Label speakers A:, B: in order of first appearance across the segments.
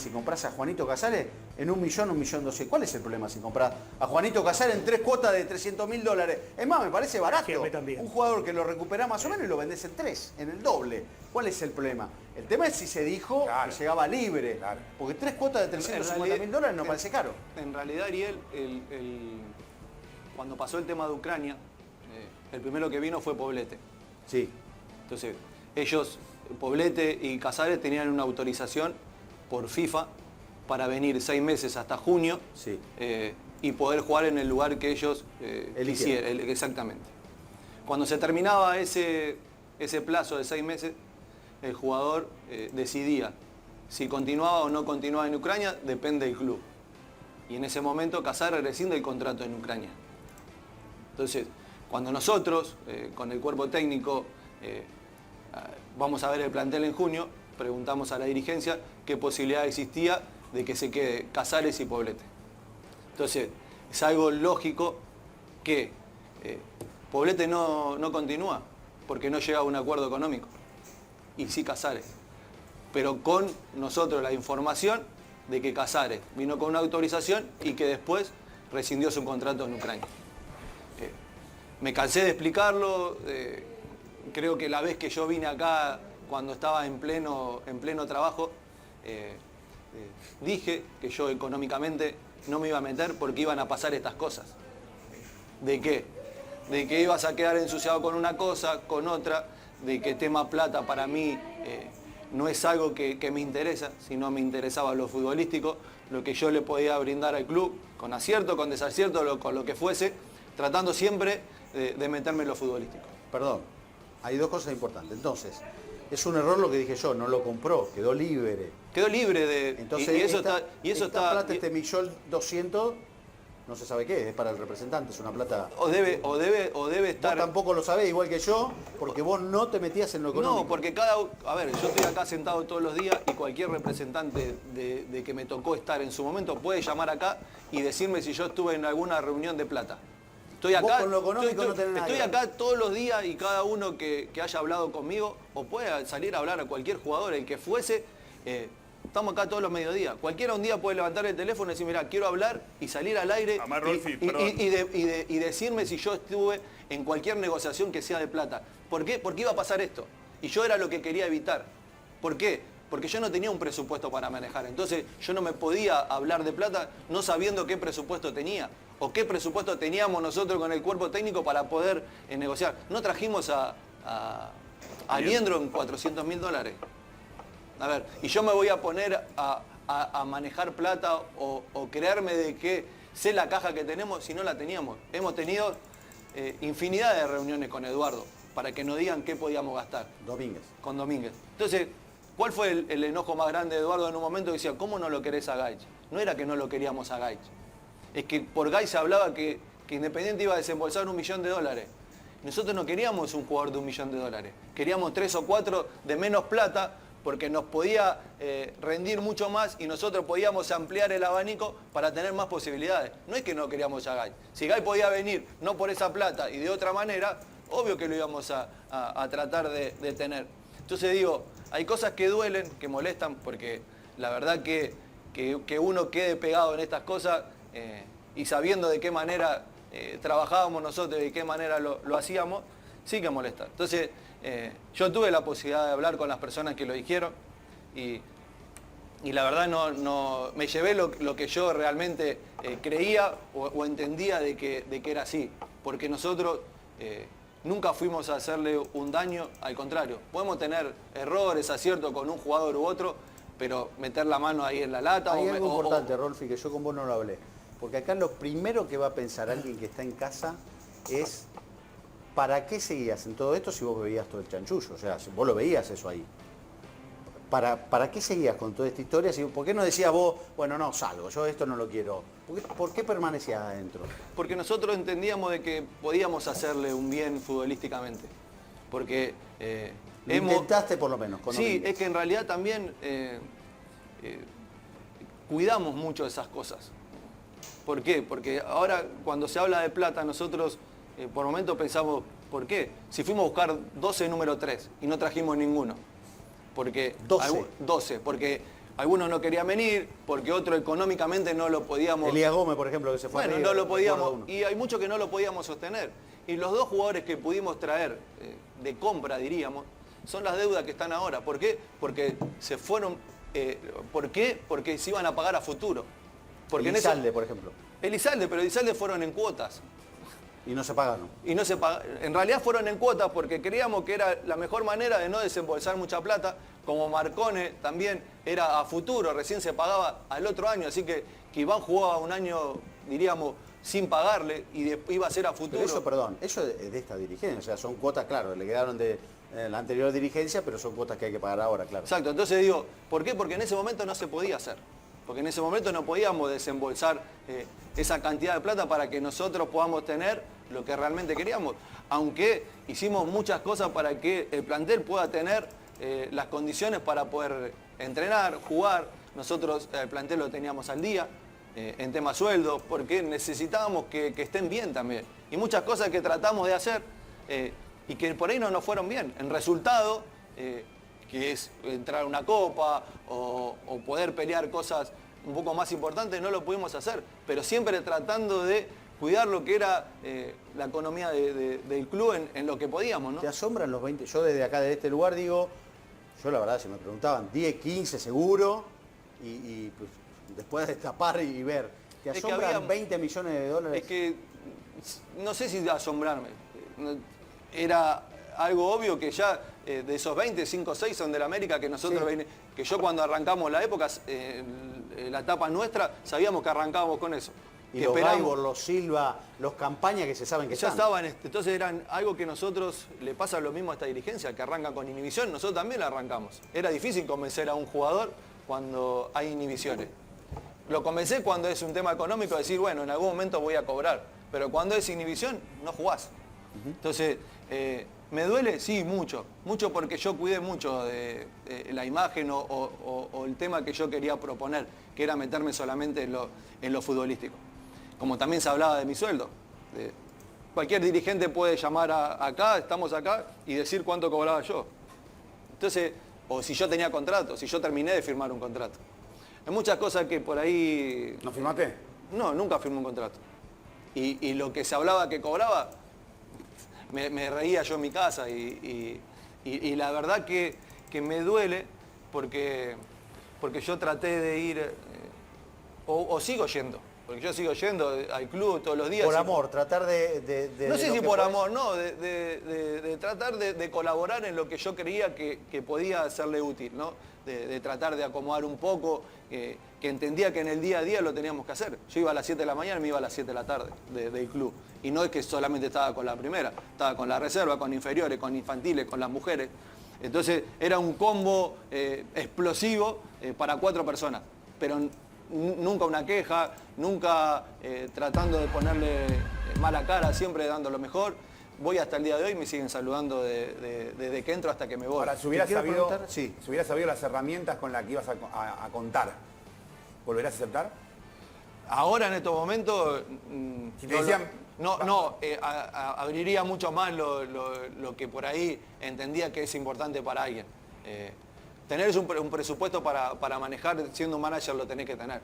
A: si compras a Juanito Casares en 1.200.000. ¿Cuál es el problema si compras a Juanito Casares en 3 cuotas de $300.000? Es más, me parece barato. Un jugador que lo recupera más o menos y lo vendés en 3, en el doble. ¿Cuál es el problema? El tema es si se dijo que llegaba libre. Claro. Porque 3 cuotas de $350.000 no parece caro.
B: En realidad, Ariel, cuando pasó el tema de Ucrania, el primero que vino fue Poblete.
A: Sí.
B: Entonces, ellos, Poblete y Casares, tenían una autorización por FIFA para venir 6 meses hasta junio,
A: sí,
B: y poder jugar en el lugar que ellos quisieran. Exactamente. Cuando se terminaba ese plazo de 6 meses, el jugador decidía si continuaba o no continuaba en Ucrania, depende del club. Y en ese momento Casares rescinde el contrato en Ucrania. Entonces, cuando nosotros, con el cuerpo técnico, vamos a ver el plantel en junio, preguntamos a la dirigencia qué posibilidad existía de que se quede Casares y Poblete. Entonces, es algo lógico que Poblete no continúa, porque no llega a un acuerdo económico. Y sí Casares. Pero con nosotros la información de que Casares vino con una autorización y que después rescindió su contrato en Ucrania. Me cansé de explicarlo. Creo que la vez que yo vine acá, cuando estaba en pleno trabajo, dije que yo económicamente no me iba a meter porque iban a pasar estas cosas. ¿De qué? De que ibas a quedar ensuciado con una cosa, con otra, de que tema plata para mí no es algo que me interesa, sino me interesaba lo futbolístico, lo que yo le podía brindar al club, con acierto, con desacierto, con lo que fuese, tratando siempre de meterme en lo futbolístico.
A: Perdón, hay dos cosas importantes. Entonces, es un error lo que dije yo, no lo compró, quedó libre.
B: Quedó libre de...
A: Entonces, esta plata, este 1.200.000, no se sabe qué, es para el representante, es una plata...
B: O debe estar...
A: Vos tampoco lo sabés, igual que yo, porque vos no te metías en lo económico.
B: No, porque a ver, yo estoy acá sentado todos los días y cualquier representante de que me tocó estar en su momento puede llamar acá y decirme si yo estuve en alguna reunión de plata. Estoy acá,
A: vos con lo económico no tenés nada.
B: Estoy acá todos los días y cada uno que haya hablado conmigo, o puede salir a hablar a cualquier jugador, el que fuese, estamos acá todos los mediodías. Cualquiera un día puede levantar el teléfono y decir, mira, quiero hablar y salir al aire y decirme si yo estuve en cualquier negociación que sea de plata. ¿Por qué? Porque iba a pasar esto. Y yo era lo que quería evitar. ¿Por qué? Porque yo no tenía un presupuesto para manejar. Entonces yo no me podía hablar de plata no sabiendo qué presupuesto tenía. O qué presupuesto teníamos nosotros con el cuerpo técnico para poder negociar. No trajimos a Liendro en $400.000. A ver, y yo me voy a poner a manejar plata o creerme de que sé la caja que tenemos si no la teníamos. Hemos tenido infinidad de reuniones con Eduardo para que nos digan qué podíamos gastar.
A: Domínguez.
B: Con Domínguez. Entonces, ¿cuál fue el enojo más grande de Eduardo en un momento? Que decía, ¿cómo no lo querés a Gaich? No era que no lo queríamos a Gaich. Es que por Gaich se hablaba que Independiente iba a desembolsar $1 millón. Nosotros no queríamos un jugador de $1 millón. Queríamos 3 o 4 de menos plata porque nos podía rendir mucho más y nosotros podíamos ampliar el abanico para tener más posibilidades. No es que no queríamos a Gaich. Si Gaich podía venir no por esa plata y de otra manera, obvio que lo íbamos a tratar de tener. Entonces digo, hay cosas que duelen, que molestan, porque la verdad que uno quede pegado en estas cosas y sabiendo de qué manera trabajábamos nosotros y de qué manera lo hacíamos, sí que molesta. Entonces, yo tuve la posibilidad de hablar con las personas que lo dijeron y la verdad no me llevé lo que yo realmente creía o entendía de que era así, porque nosotros nunca fuimos a hacerle un daño, al contrario. Podemos tener errores, aciertos con un jugador u otro, pero meter la mano ahí en la lata...
A: Hay algo importante, Rolfi, que yo con vos no lo hablé. Porque acá lo primero que va a pensar alguien que está en casa es ¿para qué seguías en todo esto si vos veías todo el chanchullo? O sea, si vos lo veías eso ahí. ¿Para qué seguías con toda esta historia? ¿Por qué no decías vos, bueno, no, salgo, yo esto no lo quiero? ¿Por qué permanecías adentro?
B: Porque nosotros entendíamos de que podíamos hacerle un bien futbolísticamente. Porque...
A: intentaste por lo menos.
B: Sí, es que en realidad también cuidamos mucho de esas cosas. ¿Por qué? Porque ahora cuando se habla de plata nosotros por momento pensamos, ¿por qué? Si fuimos a buscar 12 número 3 y no trajimos ninguno. Porque
A: 12.
B: 12, porque algunos no querían venir, porque otro económicamente no lo podíamos...
A: Elías Gómez, por ejemplo, que se fue.
B: Bueno, no lo podíamos, y hay muchos que no lo podíamos sostener. Y los dos jugadores que pudimos traer de compra, diríamos, son las deudas que están ahora. ¿Por qué? Porque se fueron... ¿Por qué? Porque se iban a pagar a futuro. Porque
A: Elizalde, por ejemplo.
B: Elizalde, pero Elizalde fueron en cuotas.
A: Y no se pagaron.
B: Y no se en realidad fueron en cuotas porque creíamos que era la mejor manera de no desembolsar mucha plata, como Marcone también era a futuro, recién se pagaba al otro año, así que Iván jugaba un año, diríamos, sin pagarle y iba a ser a futuro.
A: Pero eso, perdón, eso es de esta dirigencia, o sea, son cuotas, claro, le quedaron de la anterior dirigencia, pero son cuotas que hay que pagar ahora, claro.
B: Exacto, entonces digo, ¿por qué? Porque en ese momento no se podía hacer. Porque en ese momento no podíamos desembolsar esa cantidad de plata para que nosotros podamos tener lo que realmente queríamos. Aunque hicimos muchas cosas para que el plantel pueda tener las condiciones para poder entrenar, jugar. Nosotros el plantel lo teníamos al día en tema sueldo, porque necesitábamos que estén bien también. Y muchas cosas que tratamos de hacer y que por ahí no nos fueron bien. En resultado... que es entrar a una copa o poder pelear cosas un poco más importantes, no lo pudimos hacer, pero siempre tratando de cuidar lo que era la economía del club en lo que podíamos, ¿no?
A: ¿Te asombran los 20? Yo desde acá, de este lugar, digo, yo la verdad, si me preguntaban, 10, 15 seguro, y pues, después de tapar y ver, ¿te asombran había, 20 millones de dólares?
B: Es que, no sé si asombrarme, era algo obvio que ya de esos 20, 5 o 6 son del América, que nosotros, sí, que yo cuando arrancamos la época, la etapa nuestra, sabíamos que arrancábamos con eso.
A: Y los Gaibor, los Silva, los Campaña que se saben que
B: ya estaban. Entonces eran algo que nosotros, le pasa lo mismo a esta dirigencia, que arrancan con inhibición, nosotros también la arrancamos. Era difícil convencer a un jugador cuando hay inhibiciones. Lo convencé cuando es un tema económico, decir, bueno, en algún momento voy a cobrar, pero cuando es inhibición, no jugás. Entonces, ¿me duele? Sí, mucho. Mucho porque yo cuidé mucho de la imagen o el tema que yo quería proponer, que era meterme solamente en lo futbolístico. Como también se hablaba de mi sueldo. Cualquier dirigente puede llamar acá, estamos acá, y decir cuánto cobraba yo. Entonces, o si yo tenía contrato, si yo terminé de firmar un contrato. Hay muchas cosas que por ahí...
C: ¿No firmaste?
B: No, nunca firmé un contrato. Y lo que se hablaba que cobraba... Me reía yo en mi casa y la verdad que me duele porque yo traté de ir, o sigo yendo, porque yo sigo yendo al club todos los días.
A: Por amor, tratar de
B: no sé si por amor, no, de tratar de colaborar en lo que yo creía que podía serle útil, ¿no? De tratar de acomodar un poco, que entendía que en el día a día lo teníamos que hacer. Yo iba a las 7 de la mañana y me iba a las 7 de la tarde del club. Y no es que solamente estaba con la primera, estaba con la reserva, con inferiores, con infantiles, con las mujeres. Entonces era un combo explosivo para 4 personas. Pero nunca una queja, nunca tratando de ponerle mala cara, siempre dando lo mejor. Voy hasta el día de hoy y me siguen saludando desde que entro hasta que me voy.
C: Ahora, si hubieras sabido las herramientas con las que ibas a contar, ¿volverás a aceptar?
B: Ahora, en estos momentos,
C: si te decían,
B: abriría mucho más lo que por ahí entendía que es importante para alguien. Tener un presupuesto para manejar, siendo un manager lo tenés que tener,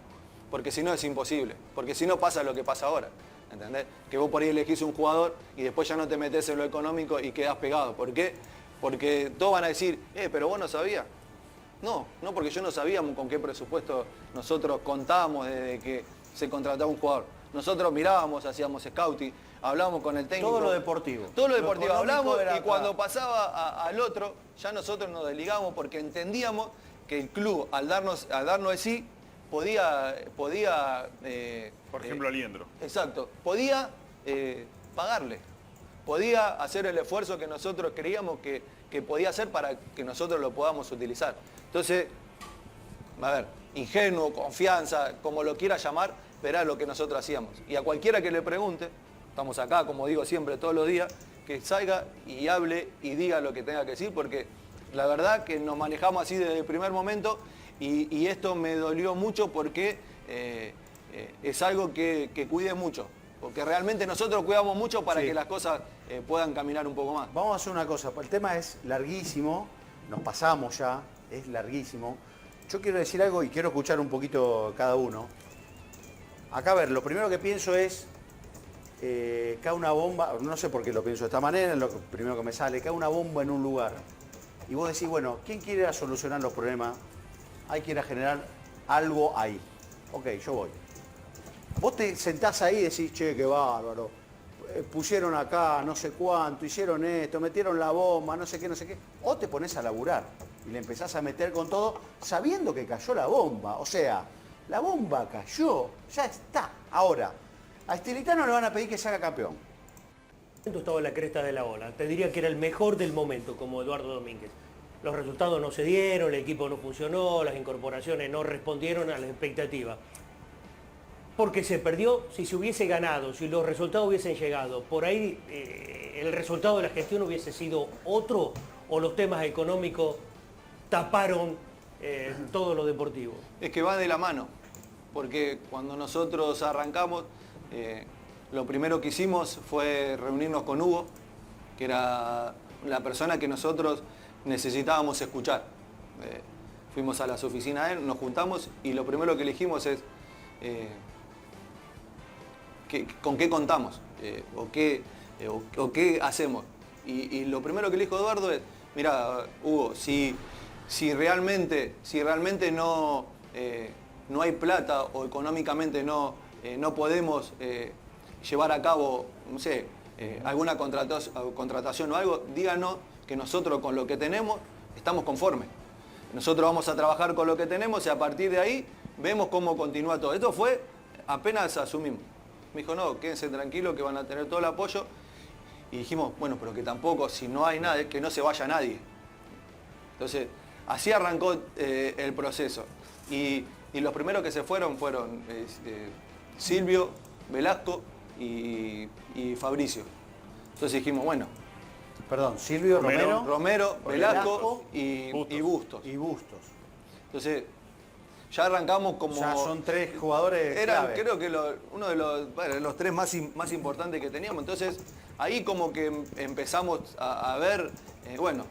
B: porque si no es imposible, porque si no pasa lo que pasa ahora. ¿Entendés? Que vos por ahí elegís un jugador y después ya no te metés en lo económico y quedás pegado. ¿Por qué? Porque todos van a decir, pero vos no sabías. No, porque yo no sabíamos con qué presupuesto nosotros contábamos desde que se contrataba un jugador. Nosotros mirábamos, hacíamos scouting, hablábamos con el técnico.
A: Todo lo deportivo.
B: Todo lo deportivo. Hablábamos y cuando pasaba al otro, ya nosotros nos desligamos porque entendíamos que el club, al darnos el sí, podía
D: por ejemplo, Aliendro.
B: Exacto. Podía pagarle. Podía hacer el esfuerzo que nosotros creíamos que podía hacer para que nosotros lo podamos utilizar. Entonces, a ver, ingenuo, confianza, como lo quiera llamar, verá lo que nosotros hacíamos. Y a cualquiera que le pregunte, estamos acá, como digo siempre, todos los días, que salga y hable y diga lo que tenga que decir, porque la verdad que nos manejamos así desde el primer momento y esto me dolió mucho porque es algo que cuide mucho, porque realmente nosotros cuidamos mucho para que las cosas puedan caminar un poco más.
A: Vamos a hacer una cosa, el tema es larguísimo, nos pasamos ya, es larguísimo. Yo quiero decir algo y quiero escuchar un poquito cada uno. Acá, a ver, lo primero que pienso es, cae una bomba, no sé por qué lo pienso de esta manera, es lo primero que me sale, cae una bomba en un lugar. Y vos decís, bueno, ¿quién quiere ir a solucionar los problemas? Hay que ir a generar algo ahí. Ok, yo voy. Vos te sentás ahí y decís, che, qué bárbaro. Pusieron acá no sé cuánto, hicieron esto, metieron la bomba, no sé qué, no sé qué. O te pones a laburar y le empezás a meter con todo sabiendo que cayó la bomba. O sea, la bomba cayó, ya está. Ahora, a Estilitano le van a pedir que se haga campeón.
E: Estaba en la cresta de la ola. Te diría que era el mejor del momento, como Eduardo Domínguez. Los resultados no se dieron, el equipo no funcionó, las incorporaciones no respondieron a las expectativas. Porque se perdió, si se hubiese ganado, si los resultados hubiesen llegado, por ahí el resultado de la gestión hubiese sido otro, o los temas económicos taparon todo lo deportivo.
B: Es que va de la mano, porque cuando nosotros arrancamos, lo primero que hicimos fue reunirnos con Hugo, que era la persona que nosotros necesitábamos escuchar. Fuimos a las oficinas de él, nos juntamos y lo primero que elegimos es con qué contamos o qué hacemos. Y lo primero que le dijo Eduardo es, mira, Hugo, si realmente no hay plata o económicamente no podemos llevar a cabo, no sé, alguna contratación o algo, díganos que nosotros con lo que tenemos estamos conformes. Nosotros vamos a trabajar con lo que tenemos y a partir de ahí vemos cómo continúa todo. Esto fue apenas asumimos. Me dijo, no, quédense tranquilos que van a tener todo el apoyo. Y dijimos, bueno, pero que tampoco, si no hay nada, que no se vaya nadie. Entonces, así arrancó el proceso. Y los primeros que se fueron Silvio, Velasco y Fabricio. Entonces dijimos, bueno.
A: Perdón, Silvio,
B: Romero, Velasco y Bustos.
A: Y Bustos.
B: Entonces, ya arrancamos como...
A: Ya son 3 jugadores
B: eran,
A: clave.
B: creo que uno de los 3 más importantes que teníamos. Entonces, ahí como que empezamos a ver, bueno,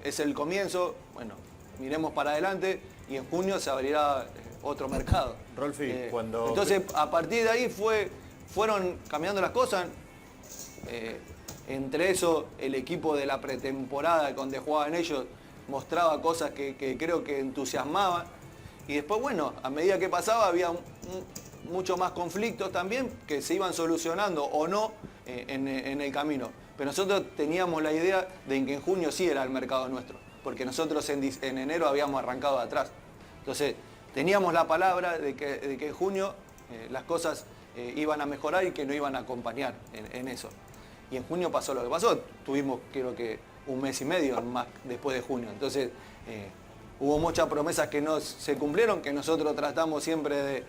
B: es el comienzo, bueno, miremos para adelante y en junio se abrirá otro mercado.
F: Rolfi, cuando...
B: Entonces, a partir de ahí fueron cambiando las cosas. Entre eso, el equipo de la pretemporada, donde jugaban ellos, mostraba cosas que creo que entusiasmaban. Y después, bueno, a medida que pasaba había mucho más conflictos también que se iban solucionando o no en el camino. Pero nosotros teníamos la idea de que en junio sí era el mercado nuestro, porque nosotros en enero habíamos arrancado de atrás. Entonces, teníamos la palabra de que en junio las cosas iban a mejorar y que nos iban a acompañar en eso. Y en junio pasó lo que pasó. Tuvimos, creo que, 1 mes y medio más después de junio. Entonces, hubo muchas promesas que no se cumplieron, que nosotros tratamos siempre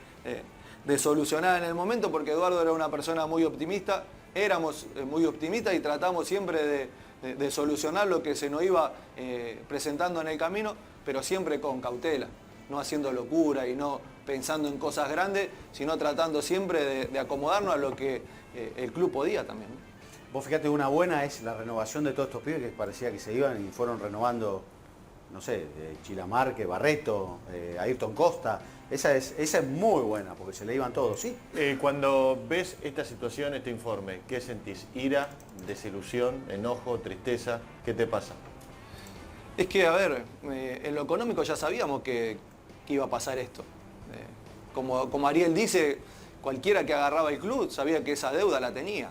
B: de solucionar en el momento, porque Eduardo era una persona muy optimista, éramos muy optimistas y tratamos siempre de solucionar lo que se nos iba presentando en el camino, pero siempre con cautela, no haciendo locura y no pensando en cosas grandes, sino tratando siempre de acomodarnos a lo que el club podía también, ¿no?
A: Vos fíjate, una buena es la renovación de todos estos pibes que parecía que se iban y fueron renovando, no sé, Chilamarque, Barreto, Ayrton Costa. Esa es muy buena, porque se le iban todos, ¿sí?
F: Cuando ves esta situación, este informe, ¿qué sentís? ¿Ira, desilusión, enojo, tristeza? ¿Qué te pasa?
B: Es que, a ver, en lo económico ya sabíamos que iba a pasar esto. Como Ariel dice, cualquiera que agarraba el club sabía que esa deuda la tenía.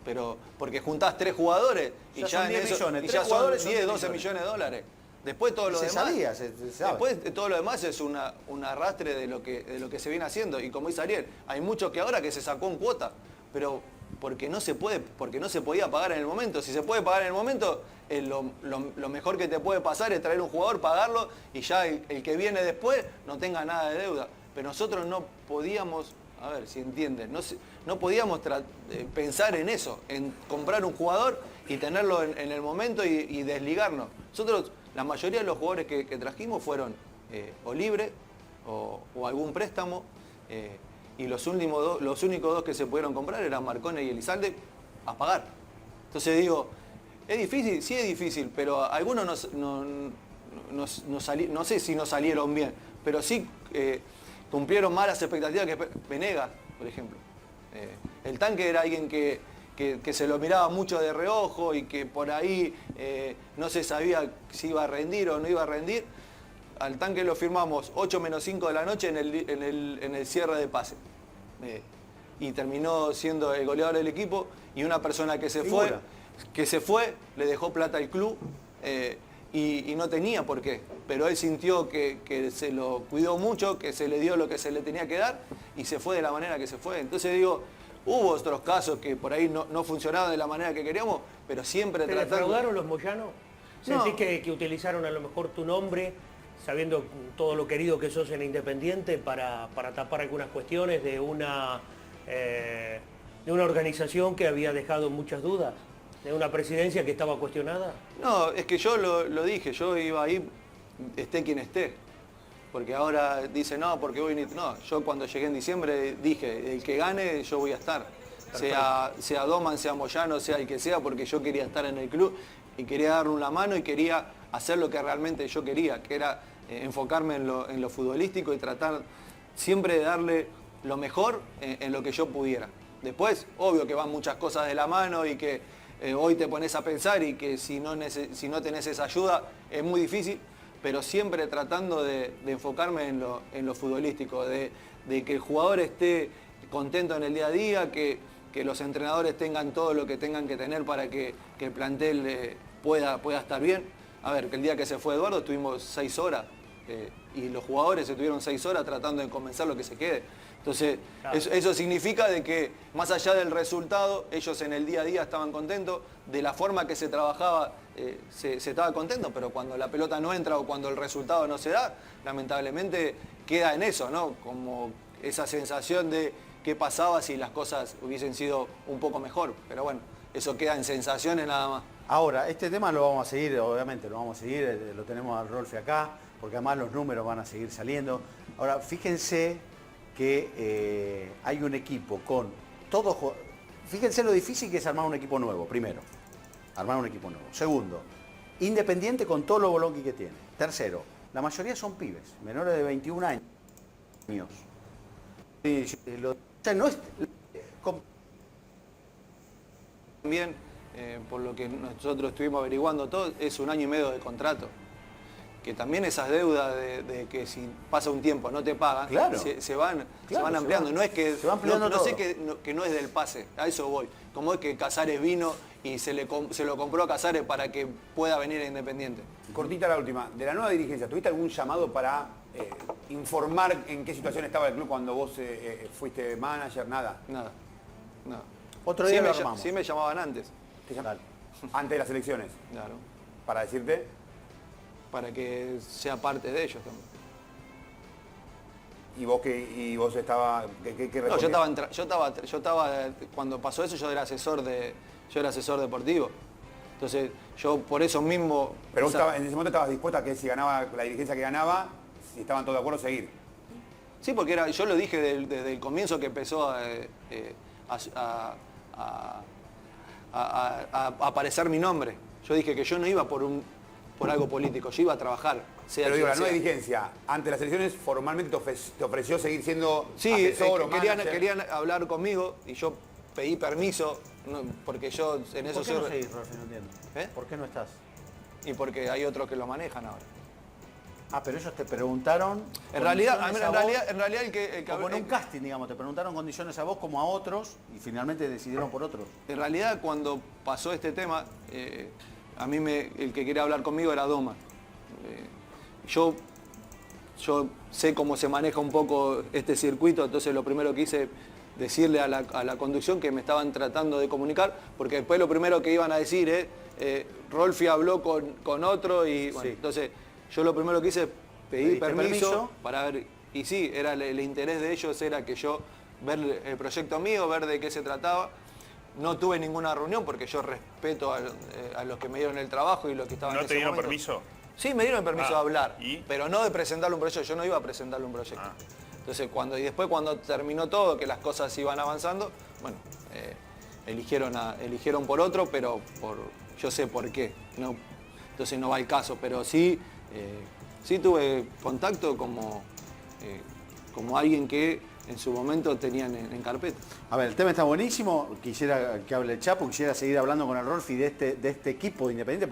B: Pero porque juntás 3 jugadores y ya en
A: 10
B: eso
A: millones,
B: y
A: 3
B: ya son
A: jugadores son
B: 10,
A: 10
B: 12 millones de dólares. Después todo lo
A: se
B: demás.
A: sabía, se sabe.
B: Después todo lo demás es un arrastre de lo que se viene haciendo. Y como dice Ariel, hay muchos que ahora que se sacó en cuota, pero porque no se podía pagar en el momento. Si se puede pagar en el momento, lo mejor que te puede pasar es traer un jugador, pagarlo y ya el que viene después no tenga nada de deuda. Pero nosotros no podíamos, a ver si entienden, no podíamos pensar en eso, en comprar un jugador y tenerlo en el momento y desligarnos. Nosotros, la mayoría de los jugadores que trajimos fueron o libres o algún préstamo, y los únicos 2 que se pudieron comprar eran Marcone y Elizalde a pagar. Entonces digo, ¿es difícil? Sí es difícil, pero algunos no sé si no salieron bien, pero sí cumplieron más las expectativas que Venegas, por ejemplo. El Tanque era alguien que se lo miraba mucho de reojo y que por ahí no se sabía si iba a rendir o no iba a rendir. Al Tanque lo firmamos 8 menos 5 de la noche en el cierre de pase. Y terminó siendo el goleador del equipo, y una persona que se fue, le dejó plata al club y no tenía por qué. Pero él sintió que se lo cuidó mucho, que se le dio lo que se le tenía que dar y se fue de la manera que se fue. Entonces digo, hubo otros casos que por ahí no funcionaban de la manera que queríamos, pero siempre
E: ¿Te
B: tratando...
E: defraudaron los Moyanos? ¿Sentís
B: No.
E: que utilizaron a lo mejor tu nombre, sabiendo todo lo querido que sos en Independiente, para tapar algunas cuestiones de una organización que había dejado muchas dudas? ¿De una presidencia que estaba cuestionada?
B: No, es que yo lo dije, yo iba ahí, esté quien esté. Porque ahora dice, no, porque voy... No, yo cuando llegué en diciembre dije, el que gane yo voy a estar. Sea Doman, sea Moyano, sea el que sea, porque yo quería estar en el club y quería darle una mano y quería hacer lo que realmente yo quería, que era enfocarme en lo futbolístico y tratar siempre de darle lo mejor en lo que yo pudiera. Después, obvio que van muchas cosas de la mano y que hoy te pones a pensar y que si no tenés esa ayuda es muy difícil, pero siempre tratando de enfocarme en lo futbolístico, de que el jugador esté contento en el día a día, que los entrenadores tengan todo lo que tengan que tener para que el plantel pueda estar bien. A ver, que el día que se fue Eduardo estuvimos 6 horas y los jugadores estuvieron 6 horas tratando de convencerlo que se quede. Entonces, claro, eso significa de que más allá del resultado, ellos en el día a día estaban contentos, de la forma que se trabajaba se estaba contento, pero cuando la pelota no entra o cuando el resultado no se da, lamentablemente queda en eso, ¿no? Como esa sensación de qué pasaba si las cosas hubiesen sido un poco mejor. Pero bueno, eso queda en sensaciones nada más.
A: Ahora, este tema lo vamos a seguir, obviamente lo vamos a seguir, lo tenemos al Rolfi acá, porque además los números van a seguir saliendo. Ahora, fíjense que hay un equipo con todos... Fíjense lo difícil que es armar un equipo nuevo, primero. Armar un equipo nuevo. Segundo, Independiente con todo lo bolonqui que tiene. Tercero, la mayoría son pibes, menores de 21 años. O sea, no es...
B: También, por lo que nosotros estuvimos averiguando todo, es 1 año y medio de contrato. Que también esas deudas de que si pasa un tiempo no te pagan,
A: claro,
B: se van ampliando. No es que no sé que no es del pase, a eso voy. Como es que Casares vino y se lo compró a Casares para que pueda venir a Independiente.
C: Cortita la última. De la nueva dirigencia, ¿tuviste algún llamado para informar en qué situación estaba el club cuando vos fuiste manager? Nada.
B: Nada.
A: Otro día lo armamos.
B: Sí me llamaban antes.
C: Antes de las elecciones.
B: Claro.
C: Para decirte...
B: Para que sea parte de ellos también.
C: ¿Y vos estabas...
B: No, yo estaba, cuando pasó eso yo era asesor deportivo. Entonces, yo por eso mismo...
C: Pero vos en ese momento estabas dispuesta a que si ganaba la dirigencia que ganaba, si estaban todos de acuerdo, seguir.
B: Sí, porque yo lo dije desde el comienzo que empezó a aparecer mi nombre. Yo dije que yo no iba por algo político, yo iba a trabajar.
C: Pero digo, la nueva dirigencia, antes de las elecciones, formalmente te ofreció seguir siendo asesor o manager.
B: Querían hablar conmigo y yo pedí permiso, porque yo en eso...
A: ¿Por qué no seguís, Rolfi? No entiendo. ¿Por qué no estás?
B: Y porque hay otros que lo manejan ahora.
A: Ah, pero ellos te preguntaron...
B: En realidad el que
A: como en un casting, digamos, te preguntaron condiciones a vos como a otros y finalmente decidieron por otros.
B: En realidad, cuando pasó este tema, a mí el que quería hablar conmigo era Doma. Yo sé cómo se maneja un poco este circuito, entonces lo primero que hice decirle a la conducción que me estaban tratando de comunicar, porque después lo primero que iban a decir es, Rolfi habló con otro y bueno, sí. Entonces yo lo primero que hice pedir permiso para ver, y sí, era el interés de ellos era que yo ver el proyecto mío, ver de qué se trataba. No tuve ninguna reunión porque yo respeto a los que me dieron el trabajo y los que estaban en ese momento.
D: ¿No te dieron permiso?
B: Sí, me dieron permiso de hablar,
D: ¿y?
B: Pero no de presentarle un proyecto. Yo no iba a presentarle un proyecto. Entonces, después cuando terminó todo, que las cosas iban avanzando, bueno, eligieron por otro, pero yo sé por qué. No, entonces no va el caso, pero sí Sí tuve contacto como alguien que en su momento tenían en carpeta.
A: A ver, el tema está buenísimo. Quisiera que hable el Chapo, quisiera seguir hablando con el Rolfi de este equipo de Independiente.